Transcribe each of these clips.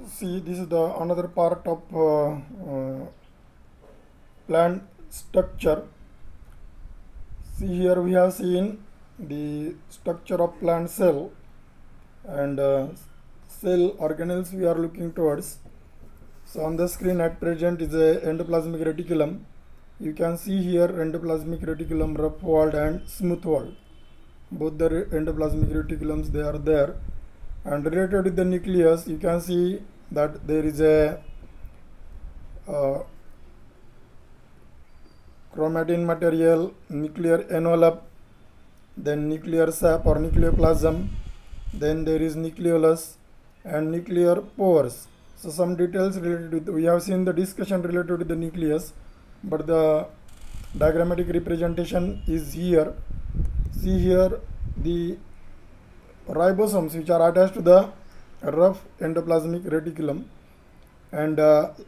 See, this is the another part of plant structure. See, here we have seen the structure of plant cell, and cell organelles we are looking towards. So on the screen at present is a endoplasmic reticulum. You can see here endoplasmic reticulum rough walled and smooth walled. Both the endoplasmic reticulums they are there, and related with the nucleus you can see that there is a chromatin material, nuclear envelope, then nuclear sap or nucleoplasm, then there is nucleolus and nuclear pores. So some details related with, we have seen the discussion related to the nucleus, but the diagrammatic representation is here. See here the ribosomes which are attached to the rough endoplasmic reticulum, and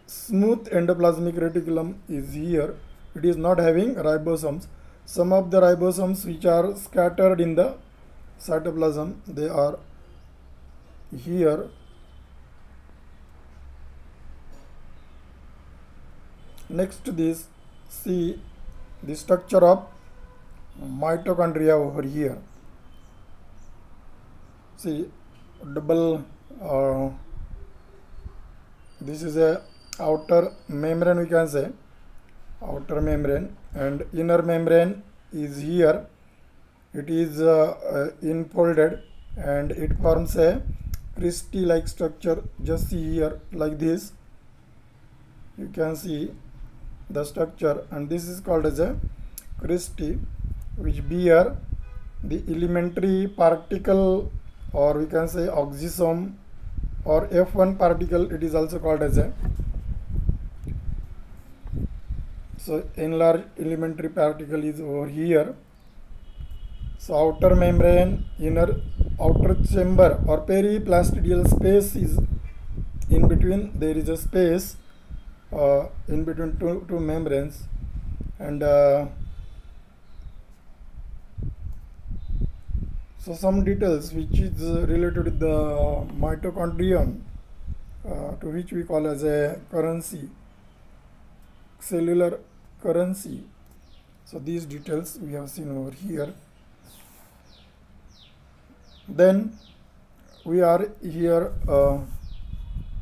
smooth endoplasmic reticulum is here. It is not having ribosomes. Some of the ribosomes which are scattered in the cytoplasm, they are here. Next to this, see the structure of mitochondria over here. See, double this is a outer membrane, we can say outer membrane, and inner membrane is here. It is infolded and it forms a cristae like structure. Just see here like this, you can see the structure, and this is called as a cristae, which bear the elementary particle, or we can say oxysome or F1 particle. It is also called as a, so enlarged elementary particle is over here. So outer membrane, inner outer chamber or periplastidial space is in between. There is a space in between two membranes, and so some details which is related with the mitochondrion, to which we call as a currency, cellular currency. So these details we have seen over here. Then we are here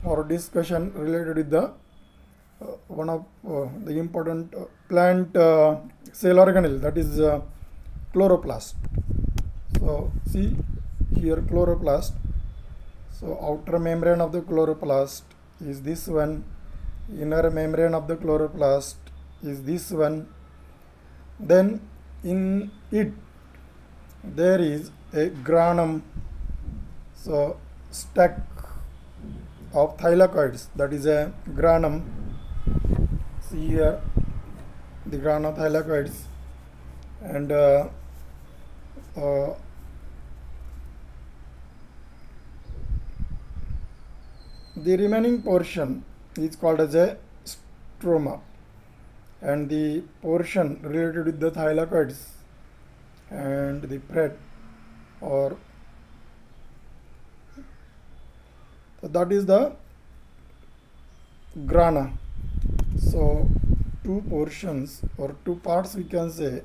for discussion related with the one of the important plant cell organelle, that is chloroplast. So see here chloroplast. So outer membrane of the chloroplast is this one, inner membrane of the chloroplast is this one. Then in it there is a granum, so stack of thylakoids, that is a granum. See here the granothylakoids, and the remaining portion is called as a stroma, and the portion related with the thylakoids and the thread, or so that is the grana. So two portions or two parts we can say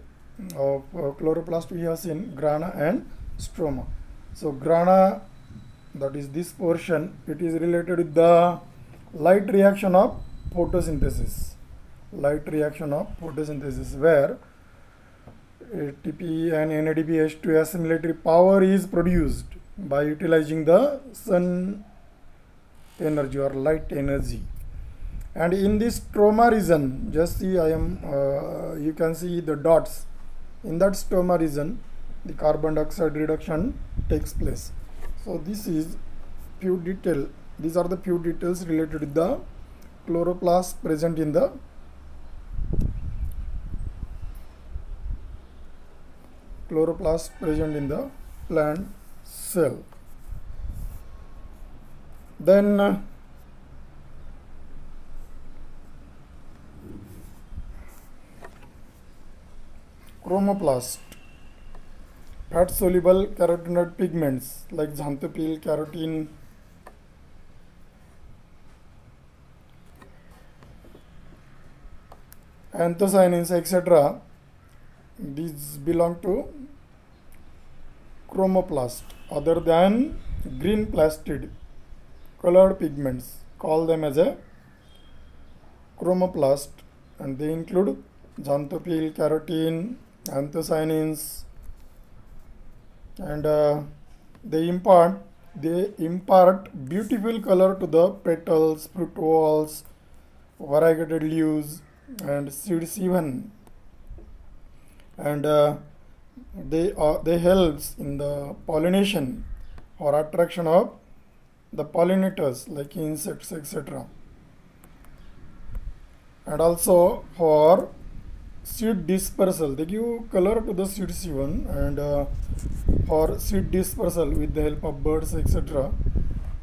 of chloroplast we have seen, grana and stroma. So grana, that is this portion, it is related with the light reaction of photosynthesis. Light reaction of photosynthesis, where ATP and NADPH2 assimilatory power is produced by utilizing the sun energy or light energy. And in this stroma region, just see I am you can see the dots. In that stroma region the carbon dioxide reduction takes place. So this is few detail, these are the few details related with the chloroplast present in the plant cell. Then chromoplast, fat soluble carotenoid pigments like xanthophyll, carotene, anthocyanins, etc. These belong to chromoplast. Other than green plastid colored pigments, call them as a chromoplast, and they include xanthophyll, carotene, anthocyanins, and they impart beautiful color to the petals, fruit walls, variegated leaves, and seeds even, and they helps in the pollination or attraction of the pollinators like insects, etc. And also for seed dispersal, they give color to the seeds even, and for seed dispersal with the help of birds, etc.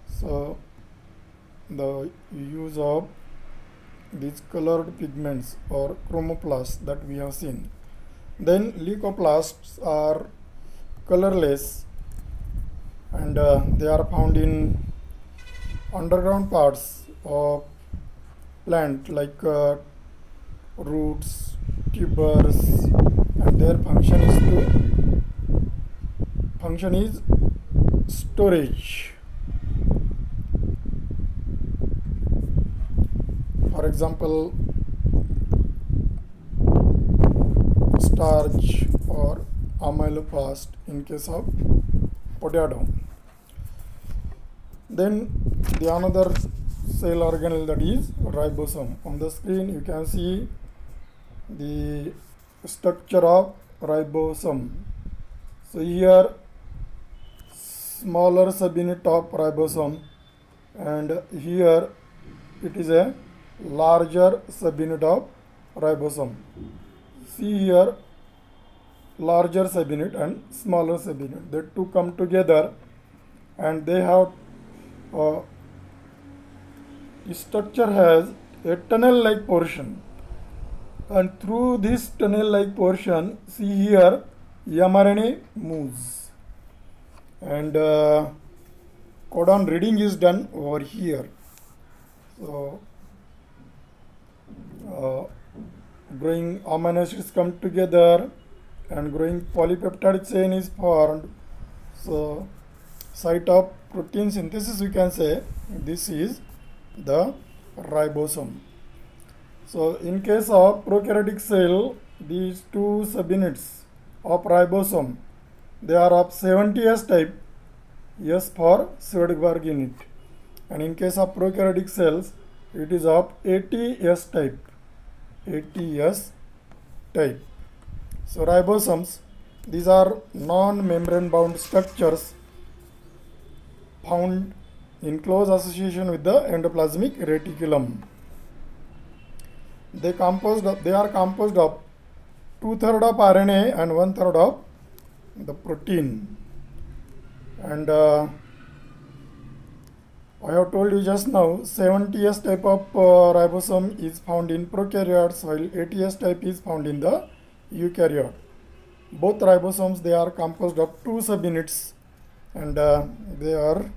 So the use of these colored pigments or chromoplasts that we have seen. Then leucoplasts are colorless, and they are found in underground parts of plant like roots, tubers, and their function is storage. For example, starch or amylopast in case of potato. Then the another cell organelle, that is ribosome. On the screen you can see the structure of ribosome. So here smaller subunit of ribosome, and here it is a larger subunit of ribosome. See here larger subunit and smaller subunit, the two come together and they have the structure has a tunnel like portion, and through this tunnel like portion, see here mRNA moves, and codon reading is done over here. So growing amino acids come together and growing polypeptide chain is formed. So site of protein synthesis, we can say this is the ribosome. So in case of prokaryotic cell, these two subunits of ribosome, they are of 70S type, S for Swedberg unit, and in case of prokaryotic cells, it is of 80S type, 80S type. So ribosomes, these are non-membrane bound structures found in close association with the endoplasmic reticulum. They are composed of 2/3 of RNA and 1/3 of the protein. And I have told you just now, 70S type of ribosome is found in prokaryotes, while 80S type is found in the eukaryote. Both ribosomes, they are composed of two subunits, and they are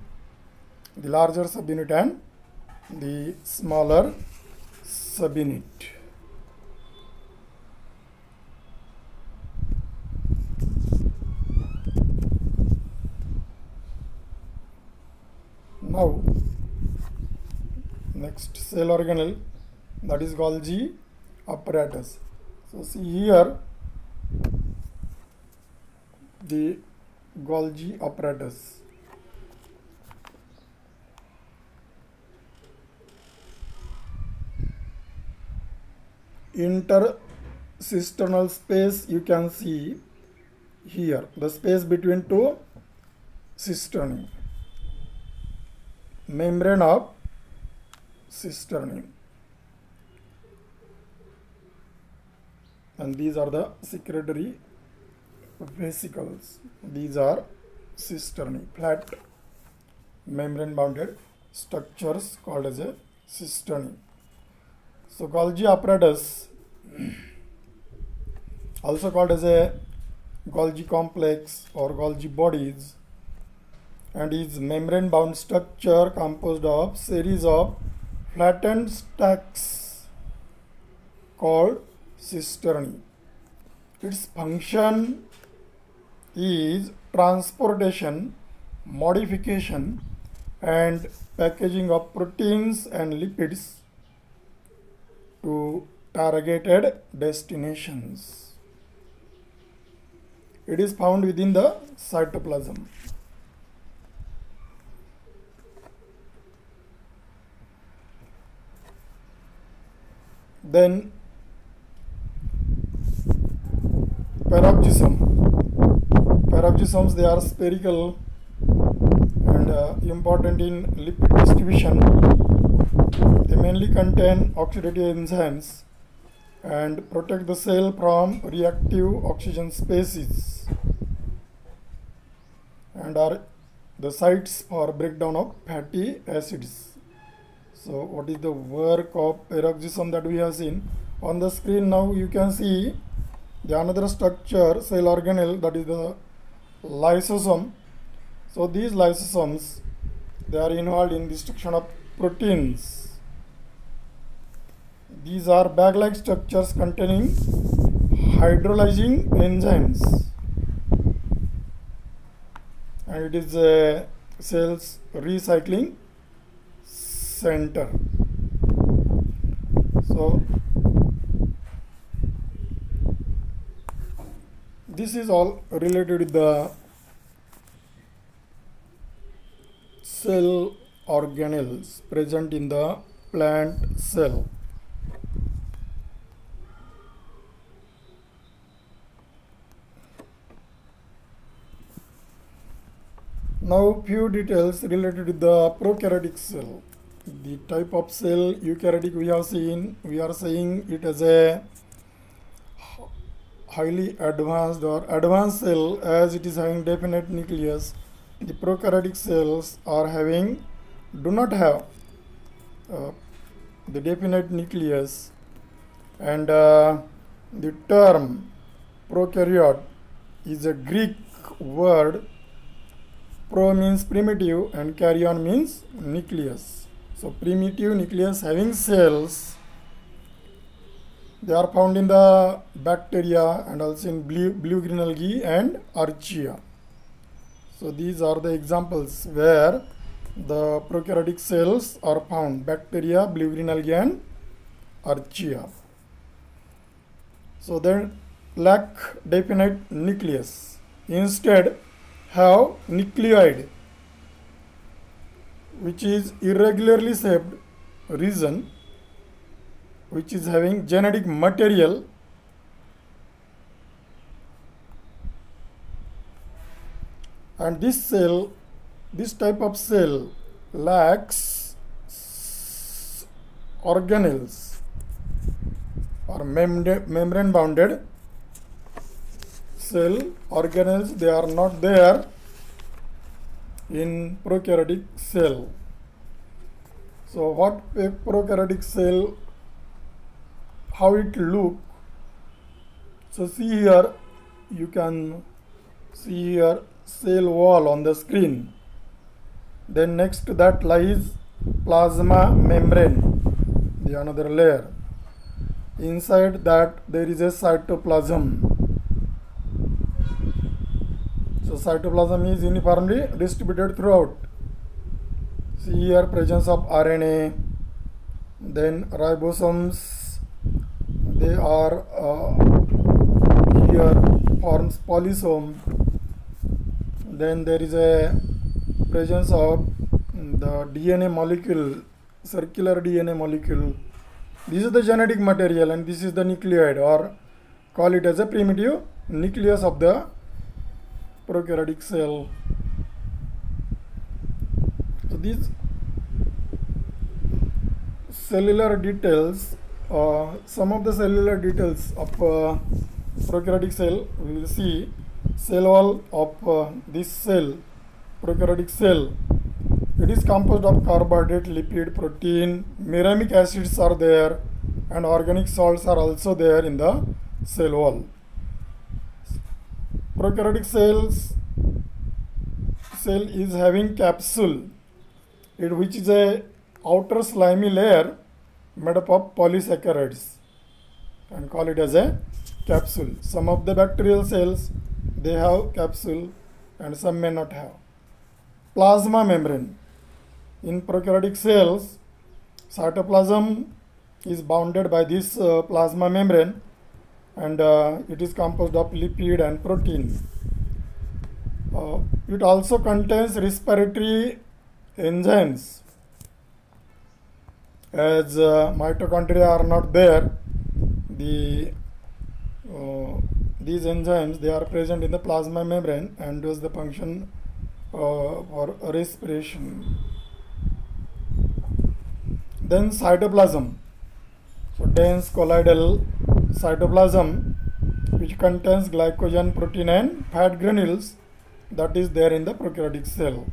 the larger subunit and the smaller subunit. Now, next cell organelle, that is Golgi apparatus. So see here the Golgi apparatus. Intercisternal space, you can see here, the space between two cisternae, membrane of cisternae, and these are the secretory vesicles. These are cisternae, flat membrane bounded structures called as a cisternae. So Golgi apparatus, also called as a Golgi complex or Golgi bodies, and is membrane bound structure composed of series of flattened stacks called cisternae. Its function is transportation, modification and packaging of proteins and lipids to targeted destinations. It is found within the cytoplasm. Then peroxisome. Peroxisomes, they are spherical and important in lipid distribution. They mainly contain oxidative enzymes and protect the cell from reactive oxygen species and are the sites for breakdown of fatty acids. So what is the work of peroxisome that we have seen? On the screen now you can see the another structure, cell organelle, that is the lysosome. So these lysosomes, they are involved in destruction of proteins. These are bag-like structures containing hydrolyzing enzymes, and it is a cell's recycling center. So this is all related with the cell organelles present in the plant cell. Now few details related to the prokaryotic cell. The type of cell eukaryotic we have seen, we are saying it as a highly advanced or advanced cell as it is having definite nucleus. The prokaryotic cells do not have the definite nucleus, and the term prokaryote is a Greek word. Pro means primitive and karyon means nucleus. So primitive nucleus having cells, they are found in the bacteria and also in blue green algae and archaea. So these are the examples where the prokaryotic cells are found: bacteria, blue green algae and archaea. So they lack definite nucleus, instead have nucleoid, which is irregularly shaped region, which is having genetic material and this type of cell lacks organelles or membrane bounded cell organelles. They are not there in prokaryotic cell. So what a prokaryotic cell, how it look? So see here, you can see here cell wall on the screen. Then next to that lies plasma membrane, the another layer. Inside that there is a cytoplasm. So cytoplasm is uniformly distributed throughout. See here presence of RNA, then ribosomes, they are here forms polysome. Then there is a presence of the DNA molecule, circular DNA molecule. This is the genetic material and this is the nucleoid, or call it as a primitive nucleus of the prokaryotic cell. So these cellular details, some of the cellular details of prokaryotic cell, we will see. Cell wall of this cell, prokaryotic cell, it is composed of carbohydrate, lipid, protein, muramic acids are there, and organic salts are also there in the cell wall. Prokaryotic cell is having capsule, which is a outer slimy layer made up of polysaccharides. and call it as a capsule. Some of the bacterial cells, they have capsule and some may not have. Plasma membrane. In prokaryotic cells, cytoplasm is bounded by this plasma membrane, and it is composed of lipid and protein. It also contains respiratory enzymes. As mitochondria are not there, these enzymes, they are present in the plasma membrane and does the function for respiration. Then cytoplasm. So dense colloidal cytoplasm, which contains glycogen, protein and fat granules, that is there in the prokaryotic cell.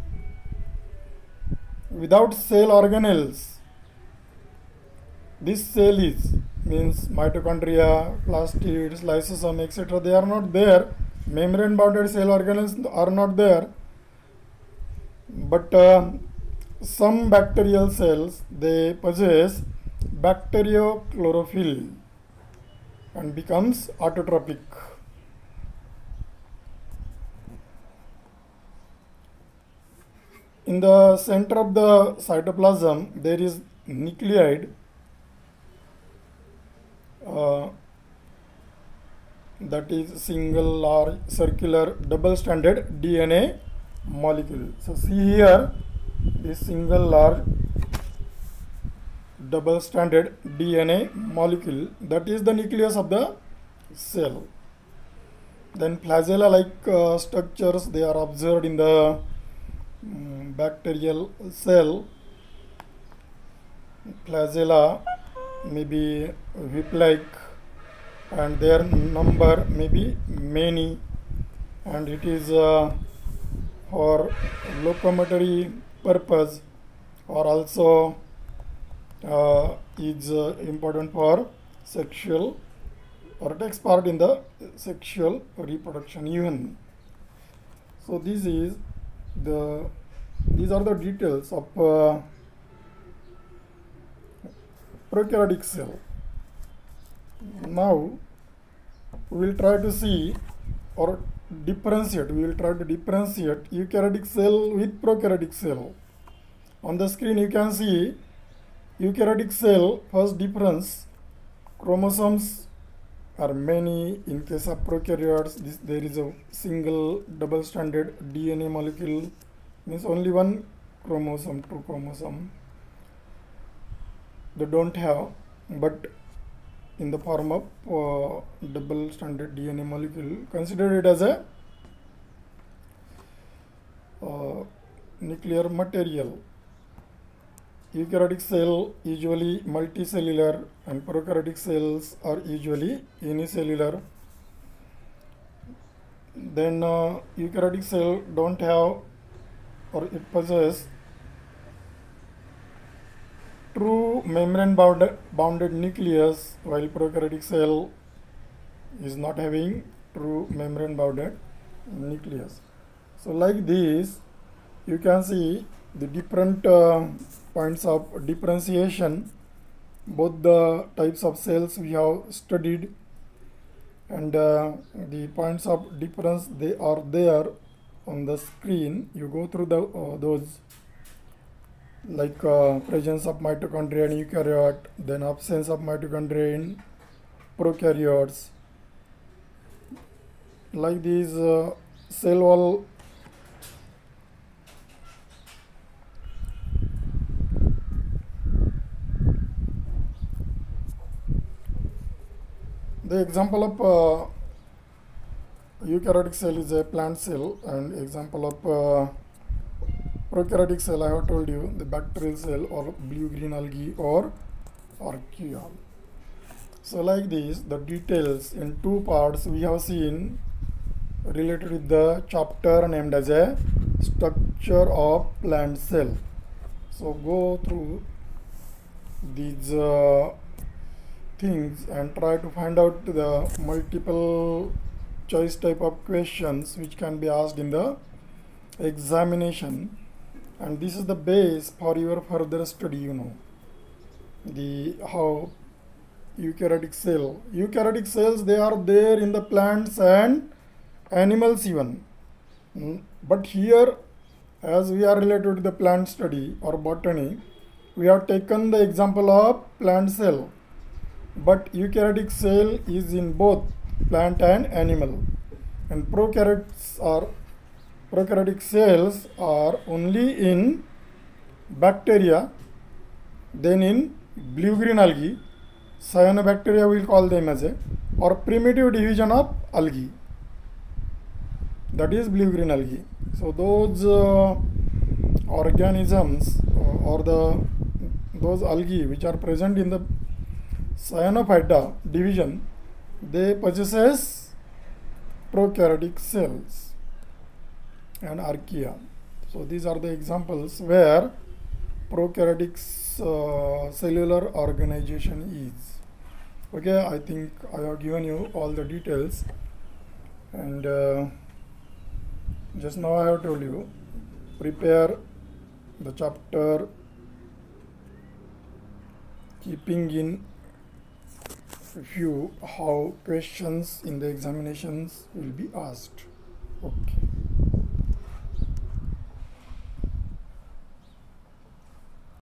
Without cell organelles, this cell means mitochondria, plastids, lysosome, etc. They are not there. Membrane bounded cell organelles are not there. But some bacterial cells, they possess bacteriochlorophyll and becomes autotrophic. In the center of the cytoplasm, there is nucleoid that is single large circular double stranded DNA molecule. So see here, this single large double stranded DNA molecule, that is the nucleus of the cell. Then flagella like structures, they are observed in the bacterial cell. Flagella may be whip-like and their number may be many, and it is for locomotory purpose, or also is important for sexual, or takes part in the sexual reproduction even. So these are the details of prokaryotic cell. Now we will try to see or differentiate. We will try to differentiate eukaryotic cell with prokaryotic cell. On the screen you can see eukaryotic cell. First difference, chromosomes are many. In case of prokaryotes, there is a single double stranded DNA molecule, means only one chromosome, two chromosome they don't have, but in the form of double stranded DNA molecule. Consider it as a nuclear material. Eukaryotic cell usually multicellular and prokaryotic cells are usually unicellular. Then eukaryotic cell don't have, or it possesses true membrane bounded nucleus, while prokaryotic cell is not having true membrane bounded nucleus. So like this, you can see the different points of differentiation. Both the types of cells we have studied, and the points of difference, they are there on the screen. You go through those, like presence of mitochondria in eukaryote, then absence of mitochondria in prokaryotes. Like these cell wall the example of eukaryotic cell is a plant cell, and example of prokaryotic cell, I have told you, the bacterial cell or blue-green algae or archaeal. So like this, the details in two parts we have seen related with the chapter named as a structure of plant cell. So go through these things and try to find out the multiple choice type of questions which can be asked in the examination, and this is the base for your further study. You know, how eukaryotic cell. Eukaryotic cells, they are there in the plants and animals even. But here, as we are related to the plant study or botany, we have taken the example of plant cell. But eukaryotic cell is in both plant and animal. And prokaryotic cells are only in bacteria, then in blue-green algae, cyanobacteria we will call them as a, or primitive division of algae, that is blue-green algae. So those organisms or those algae which are present in the Cyanophyta division, they possesses prokaryotic cells and archaea. So these are the examples where prokaryotic cellular organization is. Okay, I think I have given you all the details, and just now I have told you, prepare the chapter keeping in view how questions in the examinations will be asked. Okay.